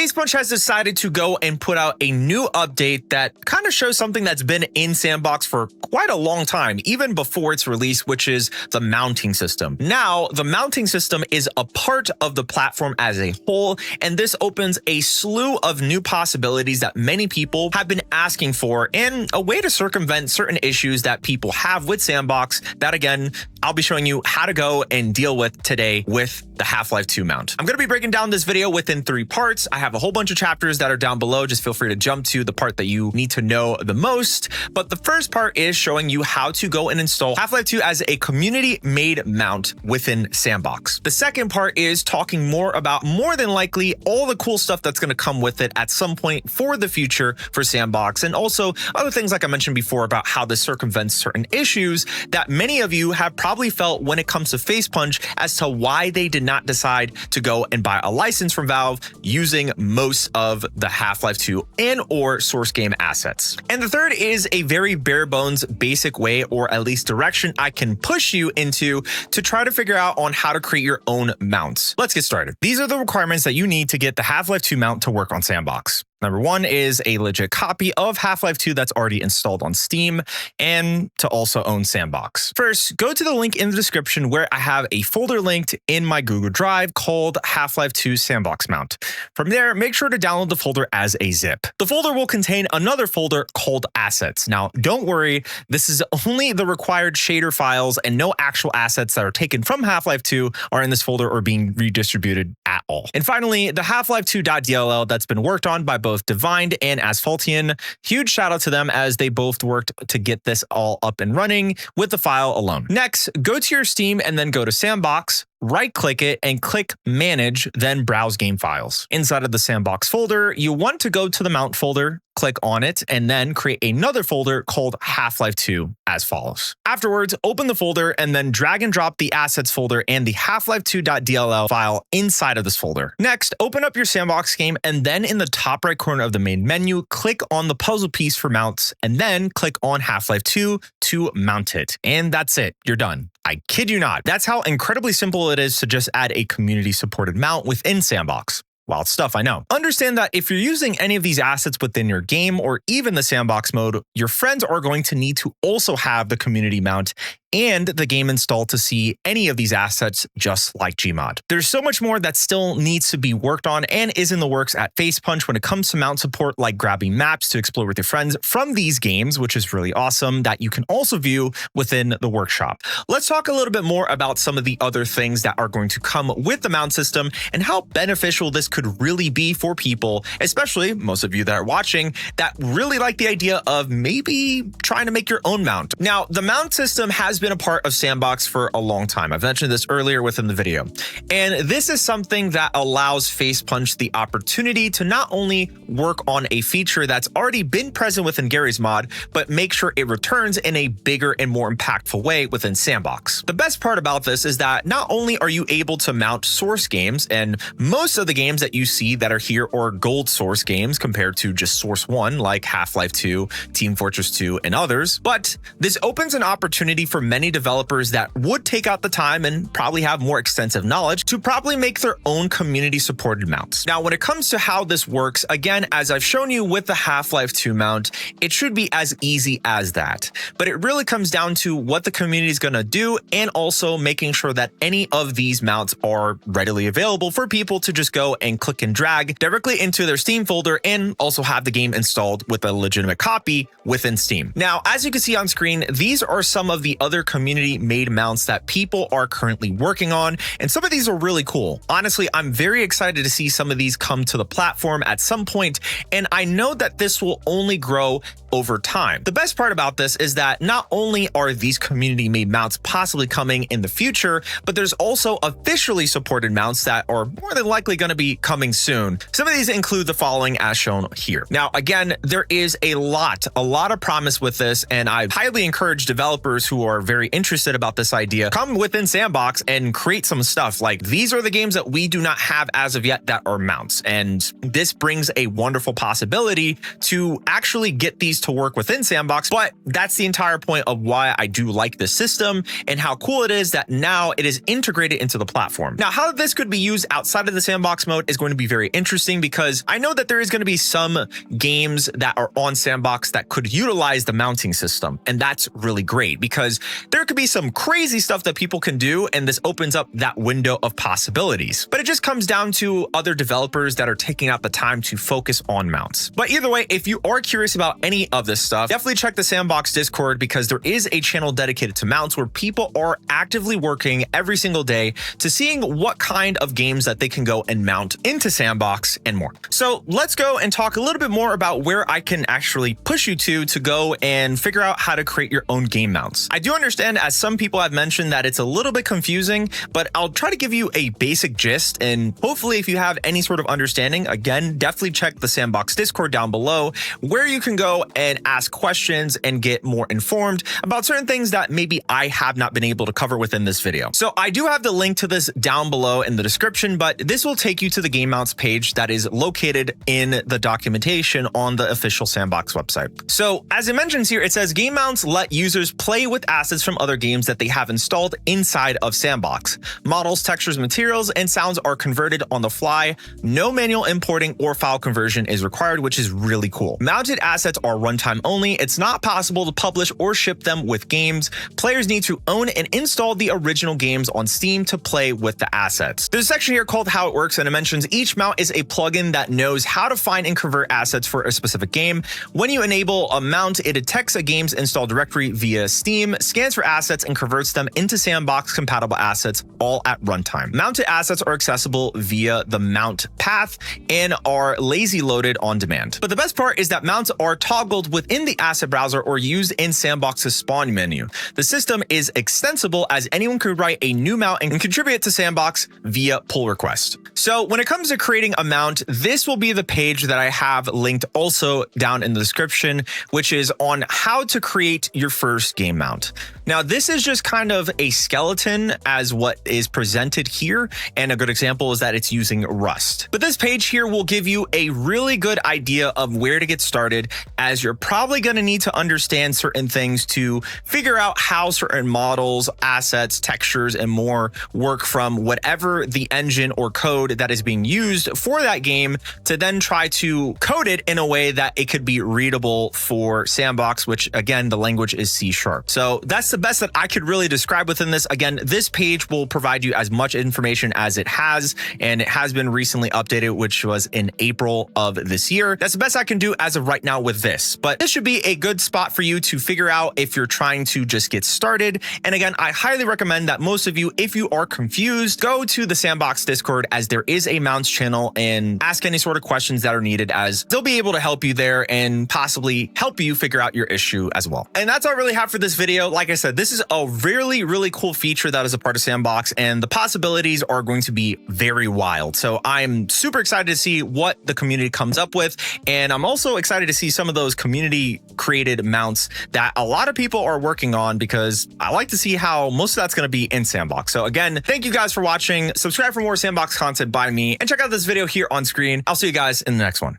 FacePunch has decided to go and put out a new update that kind of shows something that's been in S&box for quite a long time, even before its release, which is the mounting system. Now, the mounting system is a part of the platform as a whole, and this opens a slew of new possibilities that many people have been asking for, and a way to circumvent certain issues that people have with S&box that, again, I'll be showing you how to go and deal with today with the Half-Life 2 mount. I'm going to be breaking down this video within 3 parts. I have a whole bunch of chapters that are down below. Just feel free to jump to the part that you need to know the most. But the first part is showing you how to go and install Half-Life 2 as a community-made mount within S&box. The second part is talking more about, more than likely, all the cool stuff that's going to come with it at some point for the future for S&box, and also other things like I mentioned before about how this circumvents certain issues that many of you have probably felt when it comes to FacePunch as to why they did not decide to go and buy a license from Valve using most of the Half-Life 2 and or source game assets. And the third is a very bare bones basic way, or at least direction, I can push you into to try to figure out on how to create your own mounts. Let's get started. These are the requirements that you need to get the Half-Life 2 mount to work on S&box. Number 1 is a legit copy of Half-Life 2 that's already installed on Steam, and to also own S&box. First, go to the link in the description where I have a folder linked in my Google Drive called Half-Life 2 S&box mount. From there, make sure to download the folder as a zip. The folder will contain another folder called assets. Now, don't worry, this is only the required shader files, and no actual assets that are taken from Half-Life 2 are in this folder or being redistributed at all. And finally, the Half-Life 2.dll that's been worked on by both Divined and Asphaltian. Huge shout out to them as they both worked to get this all up and running with the file alone. Next, go to your Steam and then go to S&box, right-click it and click Manage, then Browse Game Files. Inside of the S&box folder, you want to go to the Mount folder, click on it, and then create another folder called Half-Life 2 as follows. Afterwards, open the folder and then drag and drop the assets folder and the Half-Life 2.dll file inside of this folder. Next, open up your S&box game and then in the top right corner of the main menu, click on the puzzle piece for mounts and then click on Half-Life 2 to mount it. And that's it. You're done. I kid you not. That's how incredibly simple it is to just add a community-supported mount within S&box. Wild stuff, I know. Understand that if you're using any of these assets within your game or even the S&box mode, your friends are going to need to also have the community mount and the game installed to see any of these assets, just like Gmod. There's so much more that still needs to be worked on and is in the works at FacePunch when it comes to mount support, like grabbing maps to explore with your friends from these games, which is really awesome, that you can also view within the workshop. Let's talk a little bit more about some of the other things that are going to come with the mount system and how beneficial this could really be for people, especially most of you that are watching, that really like the idea of maybe trying to make your own mount. Now, the mount system has been a part of S&box for a long time. I've mentioned this earlier within the video. And this is something that allows FacePunch the opportunity to not only work on a feature that's already been present within Gary's mod, but make sure it returns in a bigger and more impactful way within S&box. The best part about this is that not only are you able to mount source games, and most of the games that you see that are here are gold source games compared to just source 1 like Half-Life 2, Team Fortress 2, and others, but this opens an opportunity for many developers that would take out the time and probably have more extensive knowledge to probably make their own community supported mounts. Now, when it comes to how this works, again, as I've shown you with the Half-Life 2 mount, it should be as easy as that. But it really comes down to what the community is going to do and also making sure that any of these mounts are readily available for people to just go and click and drag directly into their Steam folder and also have the game installed with a legitimate copy within Steam. Now, as you can see on screen, these are some of the other community-made mounts that people are currently working on, and some of these are really cool. Honestly, I'm very excited to see some of these come to the platform at some point, and I know that this will only grow over time. The best part about this is that not only are these community-made mounts possibly coming in the future, but there's also officially supported mounts that are more than likely going to be coming soon. Some of these include the following as shown here. Now, again, there is a lot of promise with this, and I highly encourage developers who are very interested about this idea, come within S&box and create some stuff. Like, these are the games that we do not have as of yet that are mounts, and this brings a wonderful possibility to actually get these ways to work within Sandbox, but that's the entire point of why I do like this system and how cool it is that now it is integrated into the platform. Now, how this could be used outside of the Sandbox mode is going to be very interesting, because I know that there is going to be some games that are on Sandbox that could utilize the mounting system. And that's really great, because there could be some crazy stuff that people can do, and this opens up that window of possibilities. But it just comes down to other developers that are taking out the time to focus on mounts. But either way, if you are curious about any of this stuff, definitely check the Sandbox Discord, because there is a channel dedicated to mounts where people are actively working every single day to seeing what kind of games that they can go and mount into Sandbox and more. So let's go and talk a little bit more about where I can actually push you to go and figure out how to create your own game mounts. I do understand, as some people have mentioned, that it's a little bit confusing, but I'll try to give you a basic gist, and hopefully if you have any sort of understanding, again, definitely check the Sandbox Discord down below, where you can go and ask questions and get more informed about certain things that maybe I have not been able to cover within this video. So I do have the link to this down below in the description, but this will take you to the game mounts page that is located in the documentation on the official Sandbox website. So as it mentions here, it says game mounts let users play with assets from other games that they have installed inside of Sandbox. Models, textures, materials, and sounds are converted on the fly. No manual importing or file conversion is required, which is really cool. Mounted assets are runtime only. It's not possible to publish or ship them with games. Players need to own and install the original games on Steam to play with the assets. There's a section here called How It Works, and it mentions each mount is a plugin that knows how to find and convert assets for a specific game. When you enable a mount, it detects a game's install directory via Steam, scans for assets, and converts them into Sandbox compatible assets, all at runtime. Mounted assets are accessible via the mount path and are lazy loaded on demand. But the best part is that mounts are toggled within the asset browser or used in Sandbox's spawn menu. The system is extensible, as anyone could write a new mount and contribute to Sandbox via pull request. So when it comes to creating a mount, this will be the page that I have linked also down in the description, which is on how to create your first game mount. Now, this is just kind of a skeleton as what is presented here, and a good example is that it's using Rust. But this page here will give you a really good idea of where to get started, as you're probably going to need to understand certain things to figure out how certain models, assets, textures, and more work from whatever the engine or code that is being used for that game, to then try to code it in a way that it could be readable for Sandbox, which again, the language is C#. So that's the best that I could really describe within this. Again, this page will provide you as much information as it has, and it has been recently updated, which was in April of this year. That's the best I can do as of right now with this, but this should be a good spot for you to figure out if you're trying to just get started. And again, I highly recommend that most of you, if you are confused, go to the Sandbox Discord, as there is a mounts channel, and ask any sort of questions that are needed, as they'll be able to help you there and possibly help you figure out your issue as well. And that's all I really have for this video. Like I said, this is a really, really cool feature that is a part of Sandbox, and the possibilities are going to be very wild. So I'm super excited to see what the community comes up with. And I'm also excited to see some of those community created mounts that a lot of people are working on, because I like to see how most of that's going to be in Sandbox. So again, thank you guys for watching. Subscribe for more Sandbox content by me, and check out this video here on screen. I'll see you guys in the next one.